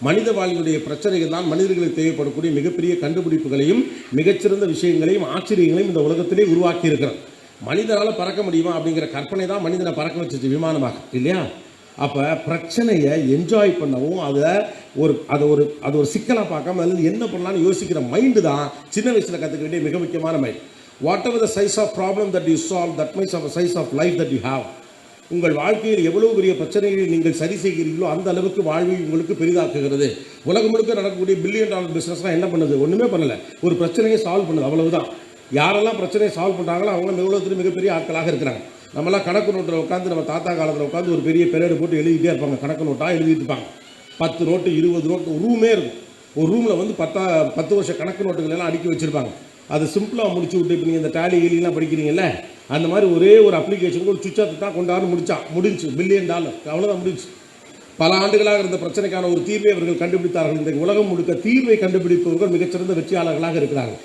மனித வாழ்வுடைய பிரச்சனைகள் தான் மனிதர்களுக்கு தேவைப்படக்கூடிய மிகப்பெரிய கண்டுபிடிப்புகளையும் மிகச்சிறந்த விஷயங்களையும் ஆச்சரியங்களையும் இந்த உலகத்திலே உருவாக்கி இருக்கிறோம். மனிதனால் பறக்க முடியுமா அப்படிங்கிற கற்பனை தான் மனிதனை பறக்க வச்சிச்சு விமானமாக, இல்லையா? அப்போ பிரச்சனையை என்ஜாய் பண்ணவும் அது ஒரு சிக்கலாக பார்க்காம அதில் என்ன பண்ணலான்னு யோசிக்கிற மைண்டு தான் சின்ன வயசில் கற்றுக்க வேண்டிய மிக முக்கியமான mind. Whatever the size of problem that you solve, that mice of size of life that you have. உங்கள் வாழ்க்கையில் எவ்வளவு பெரிய பிரச்சனைகளை நீங்கள் சரி செய்கிறீர்களோ அந்த அளவுக்கு வாழ்வை உங்களுக்கு பெரிதாக்குகிறது. உலகம் முழுக்க நடக்கக்கூடிய $1 பில்லியன் பிஸ்னஸ்லாம் என்ன பண்ணுது? ஒன்றுமே பண்ணலை, ஒரு பிரச்சனையை சால்வ் பண்ணுது, அவ்வளவுதான். யாரெல்லாம் பிரச்சனையை சால்வ் பண்ணுறாங்களோ அவங்க உலகத்தில் மிகப்பெரிய ஆட்களாக இருக்கிறாங்க. நம்மளாம் கணக்கு நோட்டில் உட்காந்து நம்ம தாத்தா காலத்தில் உட்காந்து ஒரு பெரிய பெரேடு போட்டு எழுதிட்டே இருப்பாங்க. கணக்கு நோட்டாக எழுதிட்டு இருப்பாங்க. 10 நோட்டு 20 நோட்டு ஒரு ரூமே இருக்கும். ஒரு ரூமில் வந்து 10 வருஷ கணக்கு நோட்டுகள் எல்லாம் அடுக்கி வச்சுருப்பாங்க. அது சிம்பிளாக முடிச்சு விட்டு இப்போ நீங்கள் இந்த டேலி எல்லாம் படிக்கிறீங்கல்ல, அந்த மாதிரி ஒரே ஒரு அப்ளிகேஷனுக்கு ஒரு சுவிட்சை தான் கொண்டாந்து முடிஞ்சு $1 பில்லியன், அவ்வளோதான் முடிஞ்சு. பல ஆண்டுகளாக இருந்த பிரச்சனைக்கான ஒரு தீர்வை அவர்கள் கண்டுபிடித்தார்கள். இந்த உலகம் முழுக்க தீர்வை கண்டுபிடிப்பவர்கள் மிகச்சிறந்த வெற்றியாளர்களாக இருக்கிறார்கள்.